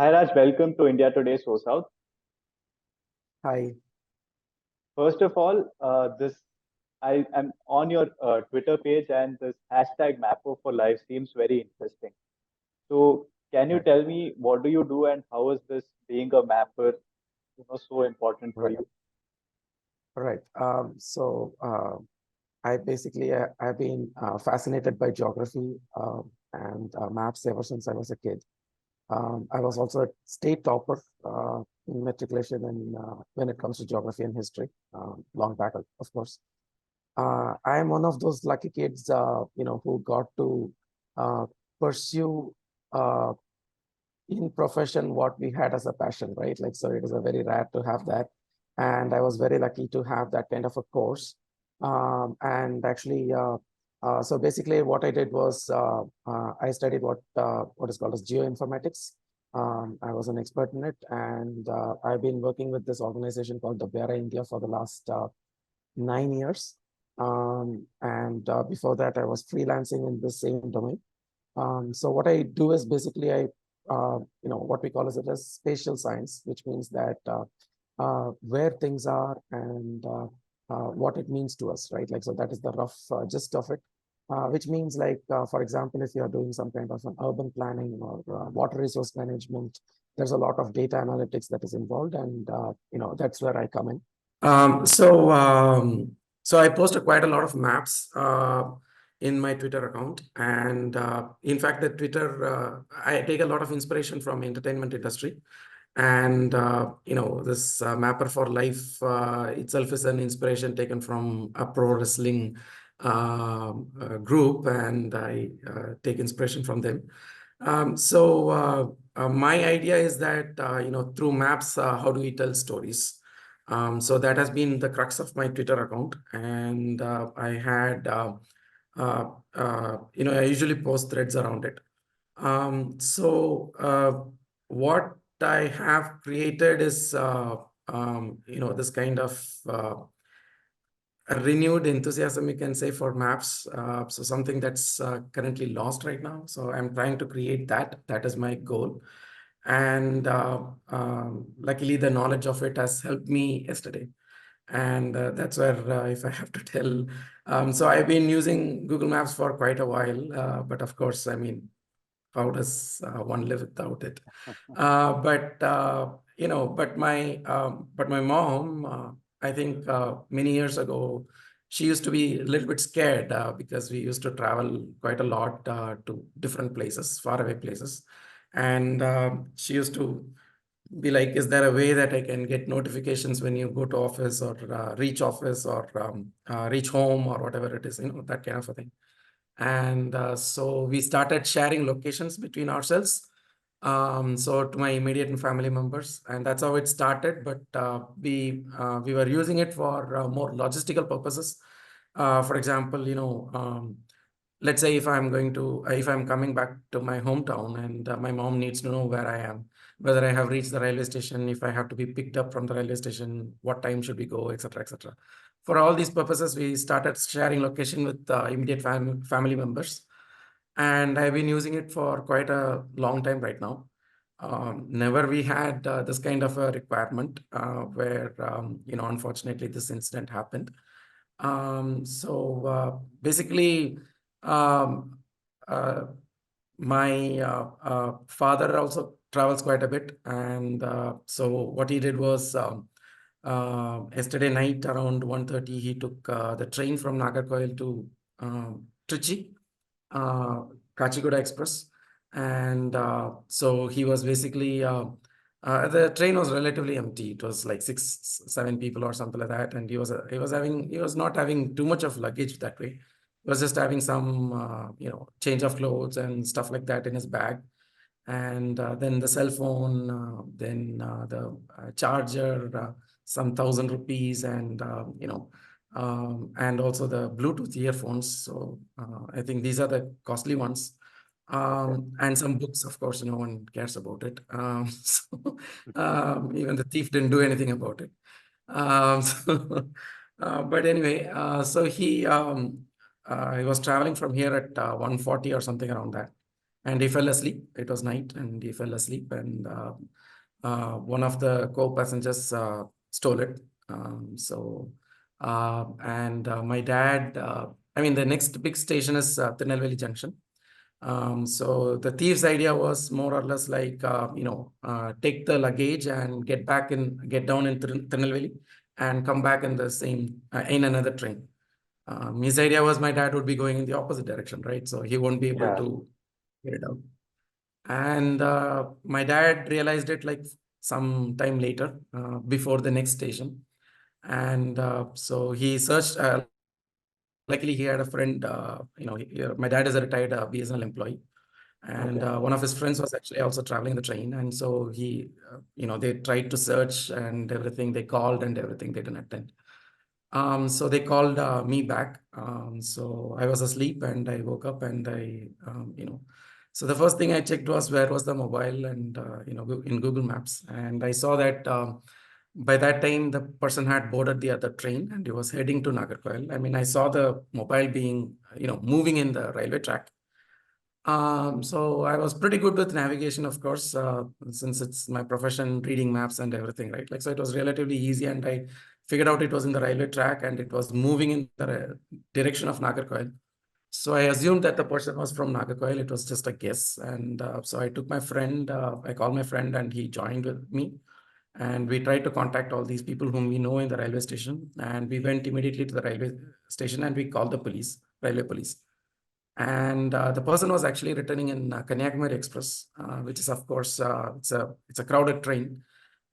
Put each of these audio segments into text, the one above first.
Hi Raj, welcome to India Today SoSouth. Hi. First of all, this I am on your Twitter page, and this hashtag Mapper for Life seems very interesting. So, can you Right. tell me what do you do and how is this being a mapper, so important for Right. you? Right. I basically I've been fascinated by geography and maps ever since I was a kid. I was also a state topper in matriculation and when it comes to geography and history, long back, of course. I am one of those lucky kids, who got to uh, pursue uh, in profession what we had as a passion, right? Like, so it is a very rare to have that. And I was very lucky to have that kind of a course. And actually, so basically what I did was I studied what is called as geoinformatics. I was an expert in it, and I've been working with this organization called the Bera India for the last 9 years. And before that, I was freelancing in the same domain. So what I do is basically what we call as spatial science, which means that where things are and what it means to us, right? Like, so that is the rough gist of it, which means like, for example, if you are doing some kind of an urban planning or water resource management, there's a lot of data analytics that is involved, and that's where I come in. Um, so, um, so I posted quite a lot of maps in my Twitter account, and in fact, the Twitter I take a lot of inspiration from entertainment industry, and this Mapper for Life itself is an inspiration taken from a pro wrestling group, and I take inspiration from them. My idea is that through maps, how do we tell stories? So that has been the crux of my Twitter account, and I usually post threads around it. What I have created is, this kind of a renewed enthusiasm, you can say, for maps. So something that's currently lost right now. So I'm trying to create that. That is my goal. And luckily, the knowledge of it has helped me yesterday. And that's where, if I have to tell, so I've been using Google Maps for quite a while. But of course, I mean, how does one live without it? But my mom, I think many years ago, she used to be a little bit scared because we used to travel quite a lot to different places, faraway places, and she used to be like, "Is there a way that I can get notifications when you go to office or reach office or reach home or whatever it is, that kind of a thing." And so we started sharing locations between ourselves, so to my immediate and family members, and that's how it started. But we were using it for more logistical purposes. For example, let's say if I'm coming back to my hometown, and my mom needs to know where I am, whether I have reached the railway station, if I have to be picked up from the railway station, what time should we go, etc., etc. For all these purposes, we started sharing location with immediate family members, and I've been using it for quite a long time right now. Never we had this kind of a requirement where unfortunately this incident happened. Basically, um, uh, my father also travels quite a bit, and so what he did was, yesterday night around 1:30, he took the train from Nagarkoil to Trichy, uh, Kachiguda Express, and so he was basically. The train was relatively empty. It was like 7 people or something like that, and he was not having too much of luggage that way. He was just having some change of clothes and stuff like that in his bag, and then the cell phone, then the charger, some 1,000 rupees, and and also the Bluetooth earphones. So I think these are the costly ones. And some books, of course, no one cares about it. Even the thief didn't do anything about it. But anyway, so he was traveling from here at 1:40 or something around that. and he fell asleep. It was night, and he fell asleep, and one of the co-passengers stole it. My dad, I mean, the next big station is Tirunelveli Junction. So the thief's idea was more or less like, take the luggage and get down in Tirunelveli and come back in the same, in another train. His idea was my dad would be going in the opposite direction, right? So he won't be able Yeah. to get it out. And my dad realized it like some time later, before the next station. And so he searched. Luckily, he had a friend. My dad is a retired BSNL employee, and Okay. one of his friends was actually also traveling the train. And so they tried to search and everything. They called and everything. They didn't attend. So they called me back. So I was asleep and I woke up and so the first thing I checked was where was the mobile, and in Google Maps, and I saw that by that time the person had boarded the other train and he was heading to Nagarcoil. I mean, I saw the mobile being moving in the railway track. So I was pretty good with navigation, of course, since it's my profession, reading maps and everything, right? Like, so it was relatively easy, and I figured out it was in the railway track and it was moving in the direction of Nagarcoil. So I assumed that the person was from Nagarcoil. It was just a guess. And so I took my friend, I called my friend and he joined with me. And we tried to contact all these people whom we know in the railway station. And we went immediately to the railway station and we called the police, railway police. And the person was actually returning in Kanyakumari Express, which is, of course, it's a crowded train.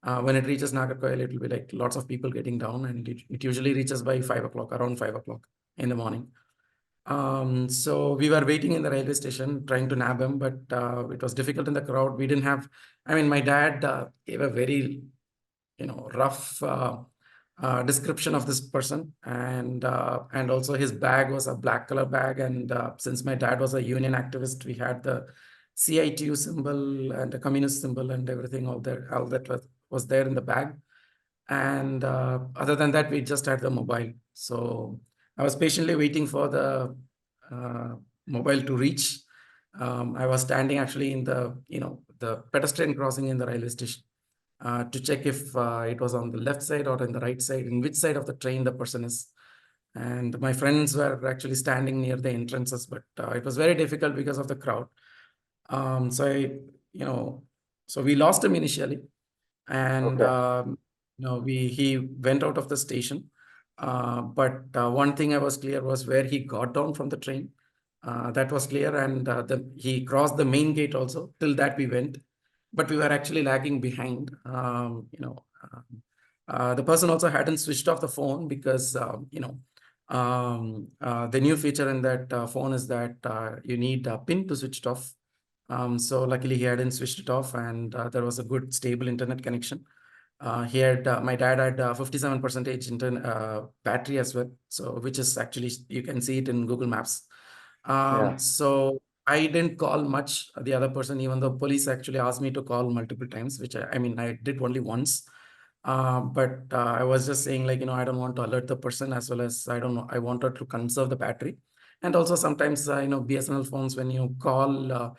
When it reaches Nagarcoil, it will be like lots of people getting down, and it usually reaches by 5 o'clock, around 5 o'clock in the morning. So we were waiting in the railway station trying to nab him, but it was difficult in the crowd. We didn't have, I mean, my dad gave a very, rough description of this person, and also his bag was a black color bag. And since my dad was a union activist, we had the CITU symbol and the communist symbol and everything, all that was there in the bag. And other than that, we just had the mobile. So I was patiently waiting for the uh, mobile to reach. I was standing actually in the pedestrian crossing in the railway station to check if it was on the left side or in the right side, in which side of the train the person is. And my friends were actually standing near the entrances, but it was very difficult because of the crowd. So you know, so we lost him initially, and Okay. he went out of the station. But one thing I was clear was where he got down from the train. That was clear, and he crossed the main gate also. Till that we went, but we were actually lagging behind. The person also hadn't switched off the phone because the new feature in that phone is that you need a pin to switch it off. So luckily he hadn't switched it off, and there was a good stable internet connection. My dad had 57% battery as well, so which is actually, you can see it in Google Maps. Yeah. So I didn't call much the other person, even though police actually asked me to call multiple times, which I mean, I did only once. But I was just saying, like, I don't want to alert the person, as well as I don't know, I wanted to conserve the battery. And also sometimes, BSNL phones, when you call,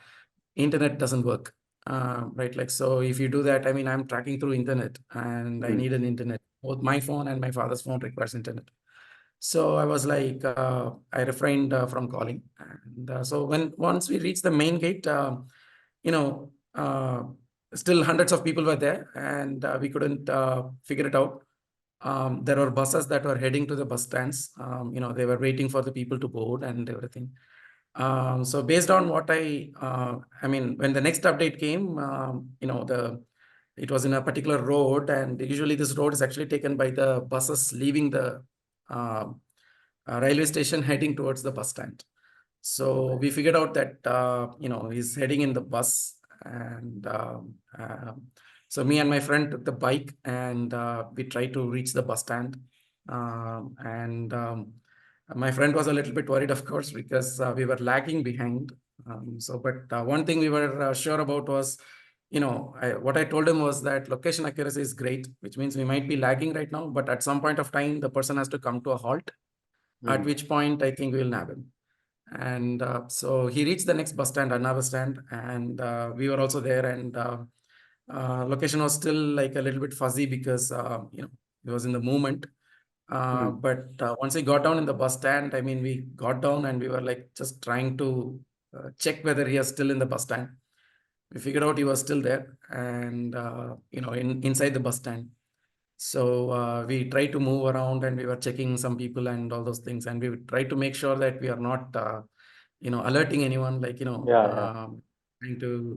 internet doesn't work. Right. Like, so if you do that, I mean, I'm tracking through internet and I Hmm. need an internet. Both my phone and my father's phone requires internet. So I was like, I refrained from calling. And so once we reached the main gate, you know, uh, still hundreds of people were there, and we couldn't figure it out. There were buses that were heading to the bus stands. They were waiting for the people to board and everything. So based on what I mean, when the next update came, it was in a particular road, and usually this road is actually taken by the buses leaving the uh, railway station heading towards the bus stand. So Okay. we figured out that he's heading in the bus, and so me and my friend took the bike, and we tried to reach the bus stand. And My friend was a little bit worried, of course, because we were lagging behind. But one thing we were sure about was, what I told him was that location accuracy is great, which means we might be lagging right now, but at some point of time, the person has to come to a halt, at Hmm. which point I think we'll nab him. And so he reached the next bus stand, another stand, and we were also there. And location was still like a little bit fuzzy because it was in the movement. Hmm. But once we got down in the bus stand, I mean, we got down and we were like just trying to check whether he is still in the bus stand. We figured out he was still there, and inside the bus stand. So we tried to move around and we were checking some people and all those things, and we tried to make sure that we are not, alerting anyone. Like Yeah, yeah.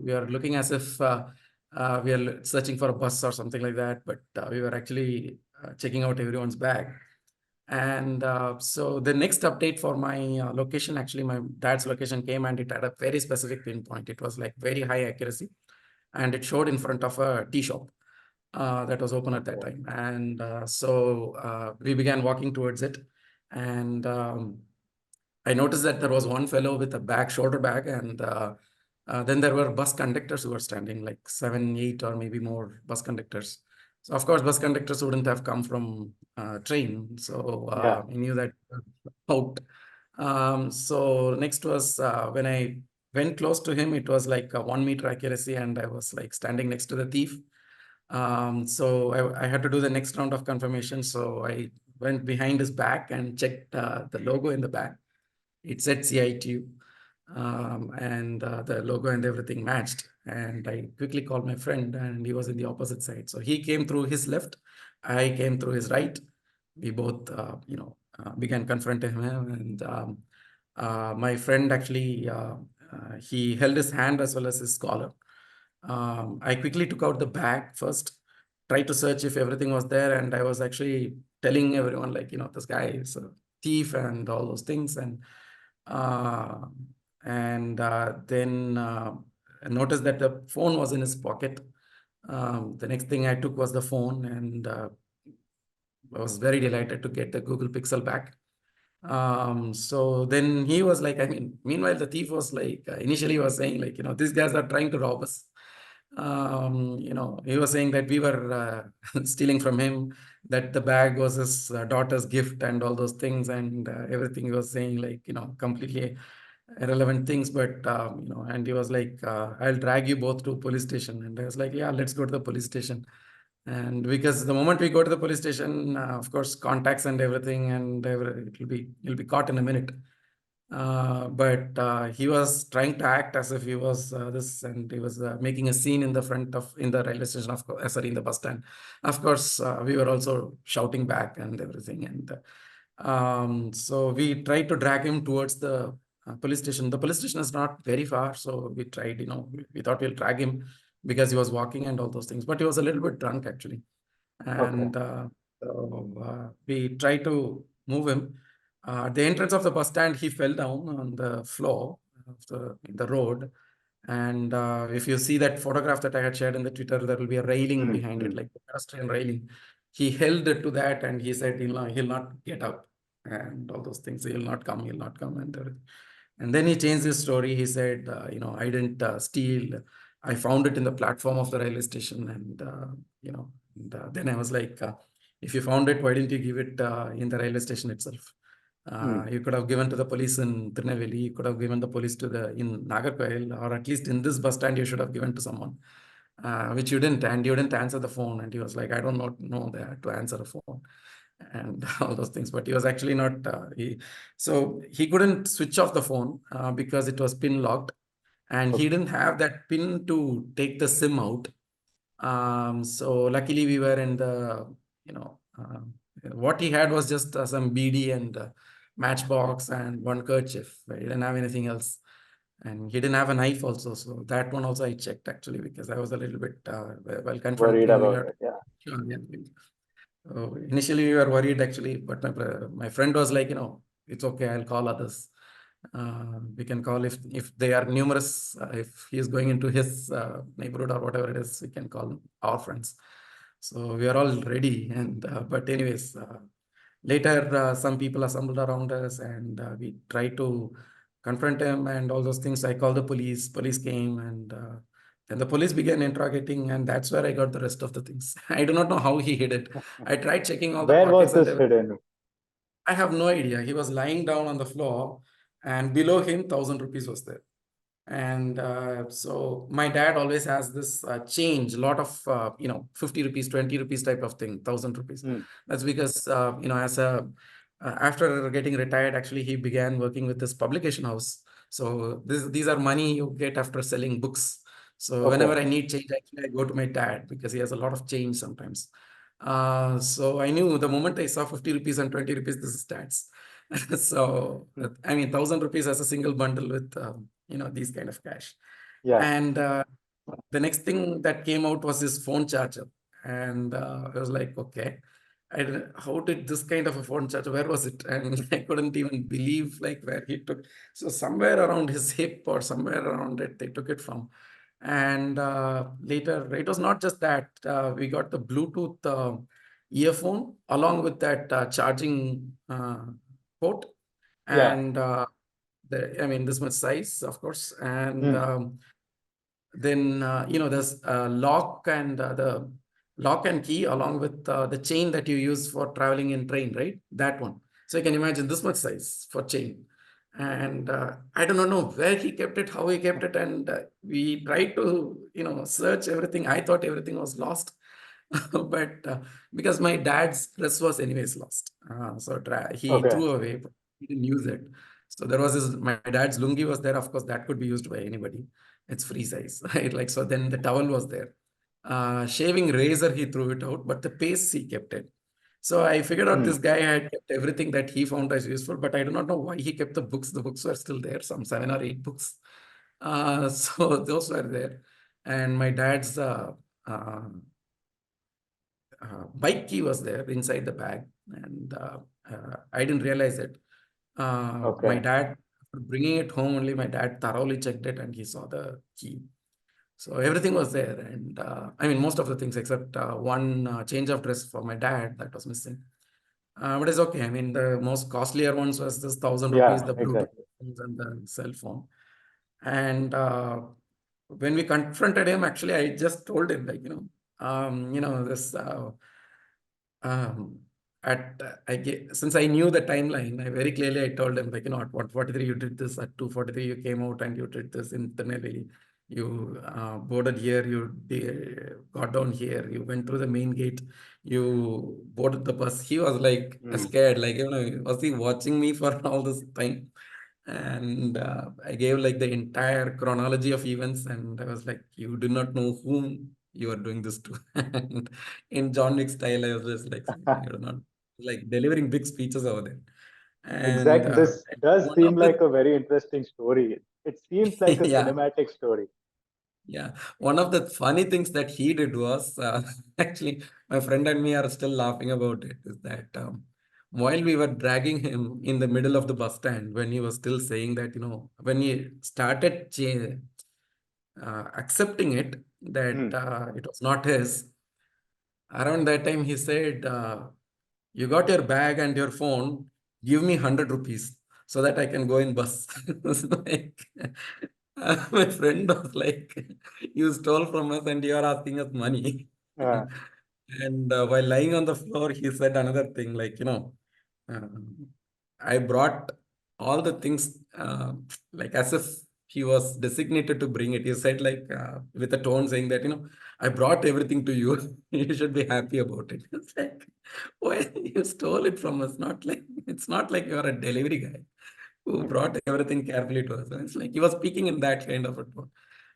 we are looking as if we are searching for a bus or something like that, but we were actually checking out everyone's bag. And so the next update for my location, actually my dad's location came, and it had a very specific pinpoint. It was like very high accuracy, and it showed in front of a tea shop that was open at that Okay. time. And so we began walking towards it. And I noticed that there was one fellow with a bag, shoulder bag, and then there were bus conductors who were standing, like 7, 8, or maybe more bus conductors. So of course, bus conductors wouldn't have come from train. So Yeah. I knew that out. So next was when I went close to him, it was like a 1 meter accuracy, and I was like standing next to the thief. So I had to do the next round of confirmation. So I went behind his back and checked the logo in the back. It said CITU, and the logo and everything matched. And I quickly called my friend, and he was in the opposite side. So he came through his left, I came through his right. We both, began confronting him, and my friend actually, he held his hand as well as his collar. I quickly took out the bag first, tried to search if everything was there, and I was actually telling everyone, like, this guy is a thief and all those things. Uh, and then I noticed that the phone was in his pocket. The next thing I took was the phone, and I was very delighted to get the Google Pixel back. So then he was like, I mean, meanwhile, the thief was like, initially he was saying, like, these guys are trying to rob us. He was saying that we were stealing from him, that the bag was his daughter's gift and all those things, and everything he was saying, like, completely irrelevant things. But, and he was like, I'll drag you both to police station. And I was like, yeah, let's go to the police station. And because the moment we go to the police station, of course, contacts and everything, and you'll be caught in a minute. But he was trying to act as if he was this, and he was making a scene in the front of in the railway station, of course, sorry, in the bus stand. Of course, we were also shouting back and everything, and so we tried to drag him towards the police station. The police station is not very far, so we tried. We thought we'll drag him because he was walking and all those things, but he was a little bit drunk actually. Okay. And we tried to move him. At the entrance of the bus stand, he fell down on the floor of the road. And if you see that photograph that I had shared in the Twitter, there will be a railing Hmm. behind it, Hmm. like a pedestrian railing. He held to that, and he said he'll not get up and all those things. He'll not come, he'll not come. And then he changed his story. He said, I didn't steal. I found it in the platform of the railway station. Then I was like, if you found it, why didn't you give it in the railway station itself? Hmm. You could have given to the police in Tirunelveli. You could have given the police in Nagarkoil, or at least in this bus stand, you should have given to someone, which you didn't, and you didn't answer the phone. And he was like, I don't know that to answer a phone, and all those things. But he was actually not. So he couldn't switch off the phone because it was pin locked, and he Okay. didn't have that pin to take the SIM out. So luckily we were in you know, what he had was just some BD and matchbox and one kerchief. He didn't have anything else. And he didn't have a knife also. So that one also I checked actually, because I was a little bit, well, Worried confronting him. about it. Yeah. Sure, yeah. Initially we were worried actually, but my friend was like, it's okay, I'll call others. We can call if they are numerous, if he is going into his neighborhood or whatever it is, we can call our friends. So we are all ready. And but anyways, later some people assembled around us, and we tried to confront him and all those things. I called the police. Police came, and then the police began interrogating, and that's where I got the rest of the things. I do not know how he hid it. I tried checking all the Where was pockets and this everything. hidden? I have no idea. He was lying down on the floor, and below him 1,000 rupees was there. And so my dad always has this change, a lot of 50 rupees, 20 rupees type of thing, 1,000 rupees. Hmm. That's because as a after getting retired, actually he began working with this publication house. So these are money you get after selling books. So Okay. whenever I need change, actually I go to my dad because he has a lot of change sometimes. So I knew the moment I saw 50 rupees and 20 rupees, this is dad's. So Hmm. I mean, 1,000 rupees as a single bundle with these kind of cash. Yeah. And the next thing that came out was his phone charger. And I was like, okay, how did this kind of a phone charger, where was it? And I couldn't even believe like where he took. So somewhere around his hip or somewhere around it, they took it from. And later, it was not just that. We got the Bluetooth earphone along with that charging port. Yeah. And I mean, this much size, of course. And Hmm. then there's the lock and key along with the chain that you use for traveling in train, right? That one. So you can imagine this much size for chain. And I don't know where he kept it, how he kept it, and we tried to search everything. I thought everything was lost. But because my dad's dress was anyways lost, so he Okay. threw away, but he didn't use it. So there was my dad's lungi was there. Of course, that could be used by anybody. It's free size, right? Like, so then the towel was there. Shaving razor, he threw it out, but the paste he kept it. So I figured out Hmm. this guy had kept everything that he found as useful, but I do not know why he kept the books. The books were still there, some 7 or 8 books. So those were there. And my dad's uh, bike key was there inside the bag, and I didn't realize it. My Okay. dad, bringing it home only, my dad thoroughly checked it and he saw the key. So everything was there, and I mean most of the things except one change of dress for my dad that was missing. But it's okay. I mean the most costlier ones was this 1,000 rupees, Yeah. the Bluetooth Exactly. and the cell phone. And when we confronted him, actually, I just told him like this. Um, since I knew the timeline, I very clearly I told him like at 1:43 you did this, at 2:43 you came out and you did this internally. You boarded here, got down here, you went through the main gate, you boarded the bus. He was like Hmm. scared, like was he watching me for all this time? And I gave like the entire chronology of events, and I was like, you do not know whom you are doing this to. And in John Wick style, I was just like, you do not like delivering big speeches over there. And Exactly. This does one seem of the like a very interesting story. It seems like a yeah, cinematic story. yeah, one of the funny things that he did was actually my friend and me are still laughing about it. Is that while we were dragging him in the middle of the bus stand, when he was still saying that when he started accepting it that Hmm. it was not his. Around that time, he said, "You got your bag and your phone. Give me 100 rupees so that I can go in bus." It's like, my friend was like, "You stole from us and you are asking us money." Uh, And while lying on the floor, he said another thing like, um, I brought all the things like as if he was designated to bring it. He said like with a tone saying that, I brought everything to you. You should be happy about it. It's like, well, you stole it from us. Not like it's not like you're a delivery guy who brought everything carefully to us. And it's like he was speaking in that kind of a tone.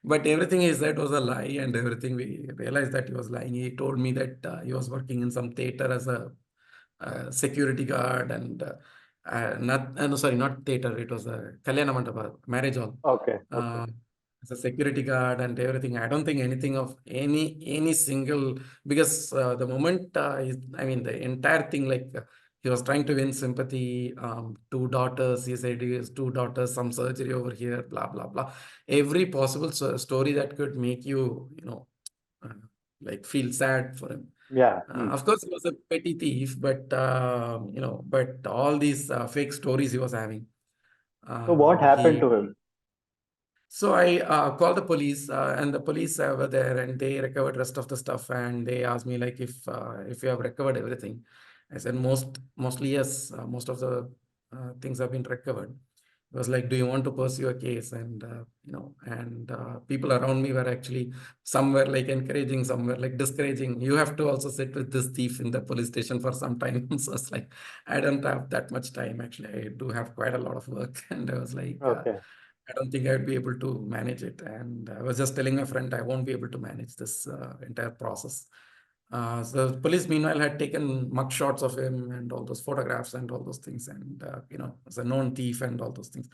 But everything he said was a lie, and everything we realized that he was lying. He told me that he was working in some theater as a security guard, and no, sorry, not theater. It was a Kalyana Mandapa, marriage hall. okay. Okay. Uh, as a security guard and everything. I don't think anything of any single, because the moment I mean the entire thing like. He was trying to win sympathy. Two daughters. He said he has two daughters. Some surgery over here. Blah blah blah. Every possible story that could make you, uh, like feel sad for him. Yeah. Hmm. Of course, he was a petty thief, but but all these fake stories he was having. So what happened He to him? so I called the police, and the police were there, and they recovered rest of the stuff, and they asked me like if you have recovered everything. I said mostly yes. Most of the things have been recovered. It was like, do you want to pursue a case? And, people around me were actually, some were like encouraging, some were like discouraging. You have to also sit with this thief in the police station for some time. So it's like, I don't have that much time. Actually, I do have quite a lot of work. And I was like, Okay. I don't think I'd be able to manage it. And I was just telling my friend, I won't be able to manage this entire process. So the police, meanwhile, had taken mug shots of him and all those photographs and all those things, and as a known thief and all those things.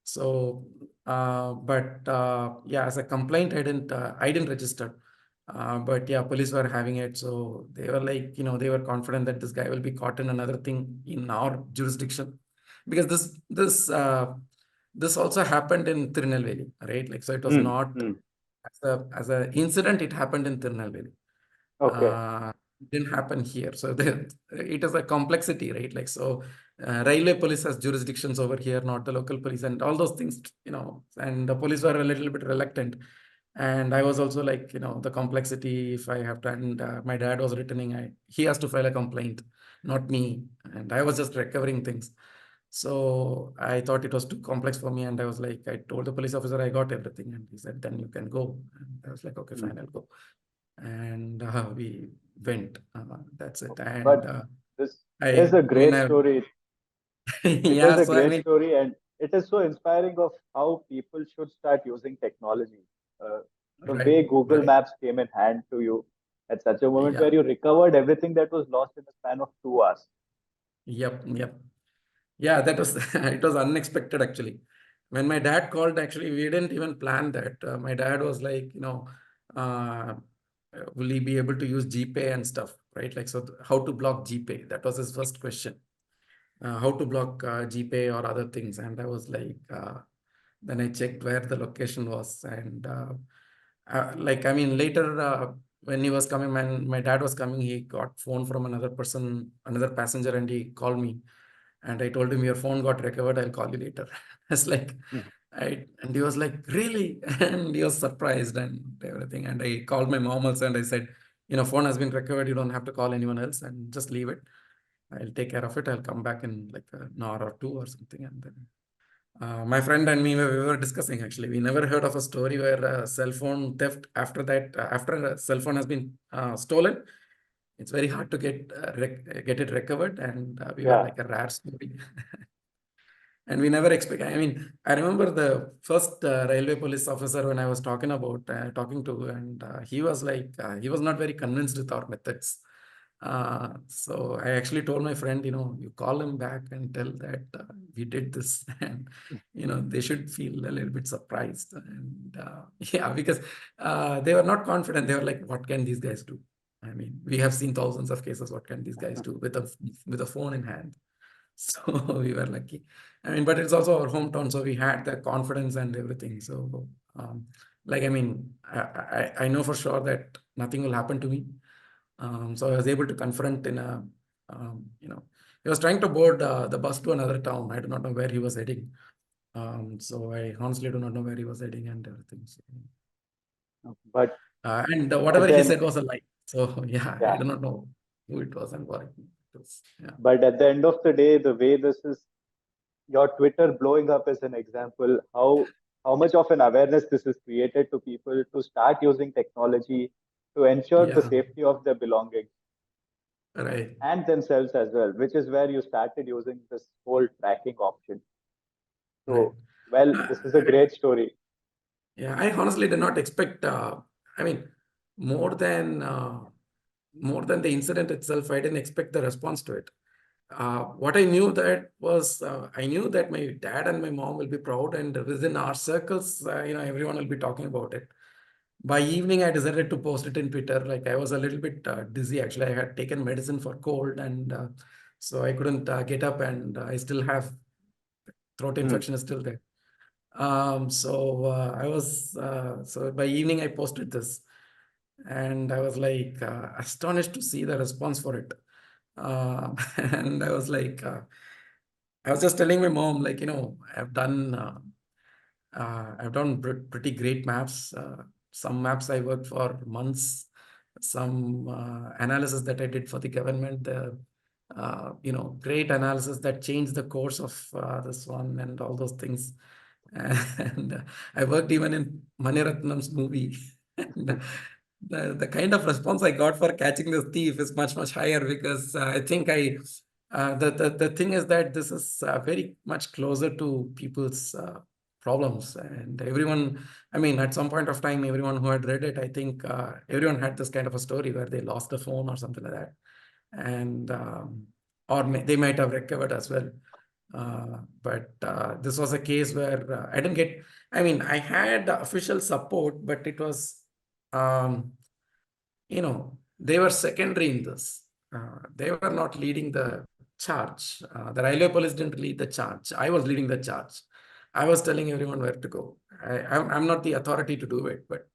So, yeah, as a complaint, I didn't register. But yeah, police were having it, so they were like, they were confident that this guy will be caught in another thing in our jurisdiction, because this also happened in Tirunelveli, right? Like, so it was Hmm. not Hmm. as a incident. It happened in Tirunelveli. Okay. Didn't happen here. So it is a complexity, right? Like, so railway police has jurisdictions over here, not the local police, and all those things, and the police were a little bit reluctant. And I was also like, the complexity, if I have to, and my dad was returning, he has to file a complaint, not me. And I was just recovering things. So I thought it was too complex for me. And I was like, I told the police officer I got everything. And he said, then you can go. And I was like, okay, Hmm. fine, I'll go. And we went. That's it. But And this is I a mean, great story. It is yeah, a so I great mean, story, and it is so inspiring of how people should start using technology. Uh, the right, way Google right. Maps came in hand to you at such a moment Yeah, where you recovered everything that was lost in the span of 2 hours. yep, yep. Yeah, that was, it was unexpected actually. When my dad called, actually, we didn't even plan that. My dad was like, uh, will he be able to use GPay and stuff, right? Like, so how to block GPay? That was his first question. How to block GPay or other things. And I was like, then I checked where the location was. And like, I mean, later when he was coming, when my dad was coming, he got phone from another person, another passenger, and he called me. And I told him, your phone got recovered. I'll call you later. It's like, Mhm. and he was like, really? And he was surprised and everything. And I called my mom also and I said, phone has been recovered. You don't have to call anyone else and just leave it. I'll take care of it. I'll come back in like an hour or two or something. And then my friend and me, we were discussing actually. We never heard of a story where cell phone theft after that, after a cell phone has been stolen, it's very hard to get it recovered. And we were Yeah. like a rare story. And we never expect. I mean, I remember the first railway police officer when I was talking to, and he was like, he was not very convinced with our methods. So I actually told my friend, you call him back and tell that we did this, and they should feel a little bit surprised. And yeah, because they were not confident. They were like, what can these guys do? I mean, we have seen thousands of cases. What can these guys do with a phone in hand? So we were lucky. I mean, but it's also our hometown, so we had the confidence and everything. So, like, I mean, I know for sure that nothing will happen to me. So I was able to confront in a, he was trying to board the bus to another town. I do not know where he was heading. So I honestly do not know where he was heading and everything. So, But and at whatever the he end, said was a lie. So yeah, I yeah. do not know who it was and what it was. Yeah, But at the end of the day, the way this is, your Twitter blowing up is an example how much of an awareness this is created to people to start using technology to ensure the yeah, safety of their belongings right. and themselves as well, which is where you started using this whole tracking option. Right. So, well, Uh, this is a great story. yeah, I honestly did not expect. I mean, more than the incident itself, I didn't expect the response to it. What I knew that was, I knew that my dad and my mom will be proud, and within our circles, everyone will be talking about it. By evening, I decided to post it in Twitter. Like, I was a little bit dizzy. Actually, I had taken medicine for cold, and so I couldn't get up, and I still have throat Hmm. infection is still there. So by evening I posted this, and I was like astonished to see the response for it. And I was like, I was just telling my mom, like, I've done pretty great maps. Some maps I worked for months. Some analysis that I did for the government. great analysis that changed the course of this one and all those things. And I worked even in Maniratnam's movie. And the kind of response I got for catching the thief is much, much higher, because I think the thing is that this is very much closer to people's problems. And everyone, I mean, at some point of time, everyone who had read it, I think everyone had this kind of a story where they lost a phone or something like that. And they might have recovered as well. But this was a case where I didn't get, I mean, I had official support, but it was, they were secondary in this. They were not leading the charge. The railway police didn't lead the charge. I was leading the charge. I was telling everyone where to go. I'm not the authority to do it, but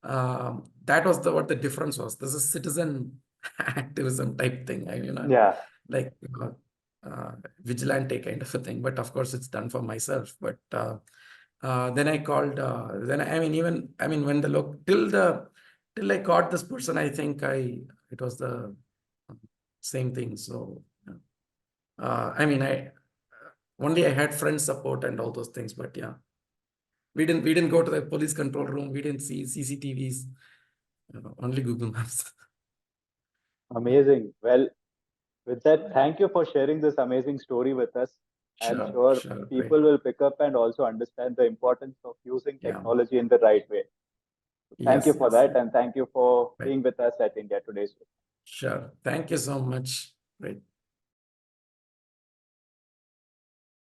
that was what the difference was. This is citizen activism type thing. Yeah, Like vigilante kind of a thing. But of course, it's done for myself. But then I called. Then when the look till I caught this person, I think it was the same thing. So I only I had friend support and all those things. But yeah, we didn't go to the police control room. We didn't see CCTVs. Only Google Maps. amazing. Well, with that, thank you for sharing this amazing story with us. I'm sure Sure, great. people will pick up and also understand the importance of using Yeah. technology in the right way. Thank you Yes, for yes. that, and thank you for Right. being with us at India Today's. Sure. Thank you so much. Great.